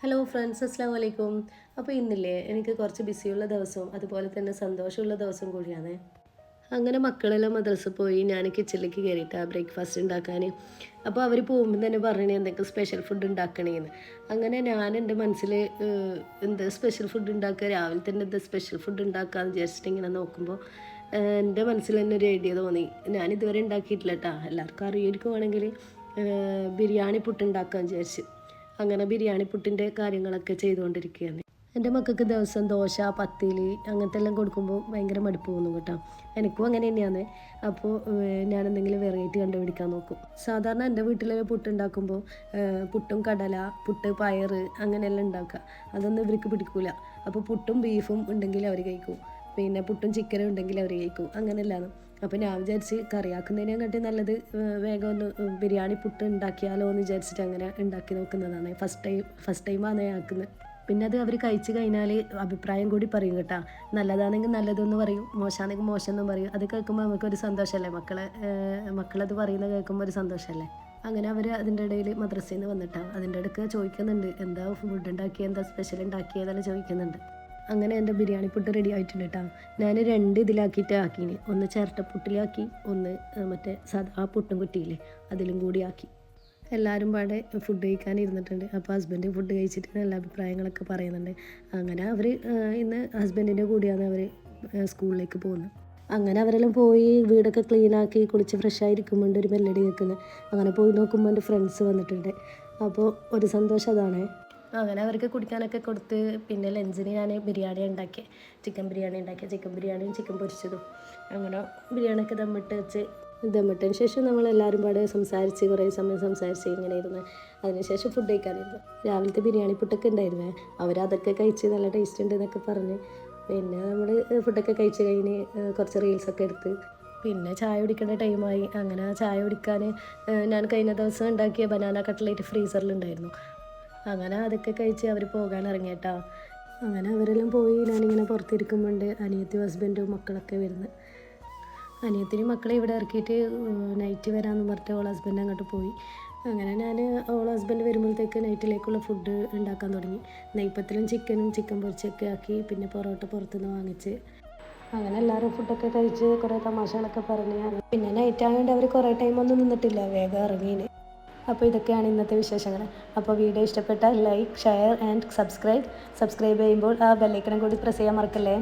Hello friends, അസ്സാം വലൈക്കും. അപ്പോൾ ഇന്നില്ലേ എനിക്ക് കുറച്ച് ബിസിയുള്ള ദിവസവും അതുപോലെ തന്നെ സന്തോഷമുള്ള ദിവസം കൂടിയാണ്. അങ്ങനെ മക്കളെല്ലാം മദ്രസ പോയി ഞാൻ കിച്ചണിലേക്ക് കയറിയിട്ടാണ് ബ്രേക്ക്ഫാസ്റ്റ് ഉണ്ടാക്കാൻ. അപ്പോൾ അവർ പോകുമ്പോൾ തന്നെ പറയണേ എന്തെങ്കിലും സ്പെഷ്യൽ ഫുഡ് ഉണ്ടാക്കണേന്ന്. അങ്ങനെ ഞാൻ എൻ്റെ മനസ്സിൽ എന്ത് സ്പെഷ്യൽ ഫുഡ് ഉണ്ടാക്കുക, രാവിലെ തന്നെ എന്ത് സ്പെഷ്യൽ ഫുഡ് ഉണ്ടാക്കാമെന്ന് വിചാരിച്ചിട്ട് ഇങ്ങനെ നോക്കുമ്പോൾ എൻ്റെ മനസ്സിൽ തന്നെ ഒരു ഐഡിയ തോന്നി. ഞാനിതുവരെ ഉണ്ടാക്കിയിട്ടില്ല കേട്ടോ, എല്ലാവർക്കും അറിയിരിക്കുവാണെങ്കിൽ ബിരിയാണി പുട്ടുണ്ടാക്കാമെന്ന് വിചാരിച്ചു. അങ്ങനെ ബിരിയാണി പുട്ടിൻ്റെ കാര്യങ്ങളൊക്കെ ചെയ്തുകൊണ്ടിരിക്കുകയാണ്. എൻ്റെ മക്കൾക്ക് ദിവസം ദോശ, പത്തിരി അങ്ങനത്തെ എല്ലാം കൊടുക്കുമ്പോൾ ഭയങ്കര മടുപ്പ് തോന്നും കേട്ടോ. എനിക്കും അങ്ങനെ തന്നെയാണ്. അപ്പോൾ ഞാൻ എന്തെങ്കിലും വെറൈറ്റി കണ്ടുപിടിക്കാൻ നോക്കും. സാധാരണ എൻ്റെ വീട്ടിൽ പുട്ടുണ്ടാക്കുമ്പോൾ പുട്ടും കടല, പുട്ട് പയറ് അങ്ങനെയെല്ലാം ഉണ്ടാക്കുക. അതൊന്നും ഇവർക്ക് പിടിക്കൂല. അപ്പോൾ പുട്ടും ബീഫും ഉണ്ടെങ്കിൽ അവർ കഴിക്കും, പിന്നെ പുട്ടും ചിക്കനും ഉണ്ടെങ്കിൽ അവർ കഴിക്കും, അങ്ങനെയല്ലാണ്. അപ്പോൾ ഞാൻ വിചാരിച്ച് കറിയാക്കുന്നതിനെ കാട്ടി നല്ലത് വേഗം ഒന്ന് ബിരിയാണി പുട്ട് ഉണ്ടാക്കിയാലോ എന്ന് വിചാരിച്ചിട്ട് അങ്ങനെ ഉണ്ടാക്കി നോക്കുന്നതാണ്. ഫസ്റ്റ് ടൈമാണ് ഞാൻ ആക്കുന്നത്. പിന്നെ അത് അവർ കഴിച്ച് കഴിഞ്ഞാൽ അഭിപ്രായം കൂടി പറയും കേട്ടോ. നല്ലതാണെങ്കിൽ നല്ലതെന്ന് പറയും, മോശമാണെങ്കിൽ മോശം എന്നും പറയും. അത് കേൾക്കുമ്പോൾ നമുക്കൊരു സന്തോഷമല്ലേ, മക്കളത് പറയുന്നത് കേൾക്കുമ്പോൾ ഒരു സന്തോഷമല്ലേ. അങ്ങനെ അവർ അതിൻ്റെ ഇടയിൽ മദ്രസയിൽ നിന്ന് വന്നിട്ടാണ് അതിൻ്റെ ഇടയ്ക്ക് ചോദിക്കുന്നുണ്ട്, എന്താ ഫുഡ് ഉണ്ടാക്കിയത്, എന്താ സ്പെഷ്യൽ ഉണ്ടാക്കിയതെല്ലാം ചോദിക്കുന്നുണ്ട്. അങ്ങനെ എൻ്റെ ബിരിയാണി പുട്ട് റെഡി ആയിട്ടുണ്ട് കേട്ടോ. ഞാൻ രണ്ട് ഇതിലാക്കിയിട്ട് ആക്കീന്, ഒന്ന് ചിരട്ടപ്പുട്ടിലാക്കി, ഒന്ന് മറ്റേ സാധാ പുട്ടും കുറ്റിയില്ലേ അതിലും കൂടി ആക്കി. എല്ലാവരും പാടെ ഫുഡ് കഴിക്കാൻ ഇരുന്നിട്ടുണ്ട്. അപ്പോൾ ഹസ്ബൻഡ് ഫുഡ് കഴിച്ചിട്ട് നല്ല അഭിപ്രായങ്ങളൊക്കെ പറയുന്നുണ്ട്. അങ്ങനെ അവർ ഇന്ന് ഹസ്ബൻഡിൻ്റെ കൂടെയാണ് അവർ സ്കൂളിലേക്ക് പോകുന്നത്. അങ്ങനെ അവരെല്ലാം പോയി വീടൊക്കെ ക്ലീനാക്കി കുളിച്ച് ഫ്രഷായിരിക്കുമ്പോൾ ഒരു മെല്ലടി കേൾക്കുന്നത്. അങ്ങനെ പോയി നോക്കുമ്പോൾ എൻ്റെ ഫ്രണ്ട്സ് വന്നിട്ടുണ്ട്. അപ്പോൾ ഒരു സന്തോഷം അതാണ്. അങ്ങനെ അവർക്ക് കുടിക്കാനൊക്കെ കൊടുത്ത് പിന്നെ ലഞ്ചിന് ഞാൻ ബിരിയാണി ഉണ്ടാക്കി, ചിക്കൻ ബിരിയാണിയും ചിക്കൻ പൊരിച്ചതും. അങ്ങനെ ബിരിയാണിയൊക്കെ ദമ്മിട്ടതിന് ശേഷം നമ്മളെല്ലാവരും പാടെ കുറേ സമയം സംസാരിച്ച് ഇങ്ങനെ ഇരുന്ന് അതിനുശേഷം ഫുഡ് കഴിക്കാനിരുന്നു. രാവിലത്തെ ബിരിയാണി പുട്ടൊക്കെ ഉണ്ടായിരുന്നേ, അവരതൊക്കെ കഴിച്ച് നല്ല ടേസ്റ്റ് ഉണ്ട് എന്നൊക്കെ പറഞ്ഞ് പിന്നെ നമ്മൾ ഫുഡൊക്കെ കഴിച്ച് കഴിഞ്ഞ് കുറച്ച് റീൽസൊക്കെ എടുത്ത് പിന്നെ ചായ കുടിക്കേണ്ട ടൈമായി. അങ്ങനെ ചായ കുടിക്കാൻ ഞാൻ കഴിഞ്ഞ ദിവസം ഉണ്ടാക്കിയ ബനാന കട്ട്ലേറ്റ് ഫ്രീസറിലുണ്ടായിരുന്നു. അങ്ങനെ അതൊക്കെ കഴിച്ച് അവർ പോകാൻ ഇറങ്ങിയിട്ടാ. അങ്ങനെ അവരെല്ലാം പോയി. ഞാനിങ്ങനെ പുറത്തിരിക്കുമ്പോണ്ട് അനിയത്തി ഹസ്ബൻഡും മക്കളൊക്കെ വരുന്നത്. അനിയത്തിന് മക്കളെ ഇവിടെ ഇറക്കിയിട്ട് നൈറ്റ് വരാമെന്ന് പറഞ്ഞിട്ട് ഓൾ ഹസ്ബൻഡ് അങ്ങോട്ട് പോയി. അങ്ങനെ ഞാൻ ഓൾ ഹസ്ബൻഡ് വരുമ്പോഴത്തേക്ക് നൈറ്റിലേക്കുള്ള ഫുഡ് ഉണ്ടാക്കാൻ തുടങ്ങി. നെയ്പ്പത്തിലും ചിക്കൻ പൊരിച്ചൊക്കെ ആക്കി, പിന്നെ പൊറോട്ട പുറത്തുനിന്ന് വാങ്ങിച്ച് അങ്ങനെ എല്ലാവരും ഫുഡൊക്കെ കഴിച്ച് കുറേ തമാശകളൊക്കെ പറഞ്ഞ് പിന്നെ നൈറ്റ് ആയതുകൊണ്ട് അവർ കുറേ ടൈമൊന്നും നിന്നിട്ടില്ല, വേഗം ഇറങ്ങീന്. അപ്പോൾ ഇതൊക്കെയാണ് ഇന്നത്തെ വിശേഷങ്ങൾ. അപ്പോൾ വീഡിയോ ഇഷ്ടപ്പെട്ടാൽ ലൈക്ക്, ഷെയർ ആൻഡ് സബ്സ്ക്രൈബ് ചെയ്യുമ്പോൾ ആ ബെല്ലൈക്കണും കൂടി പ്രസ് ചെയ്യാൻ മറക്കല്ലേ.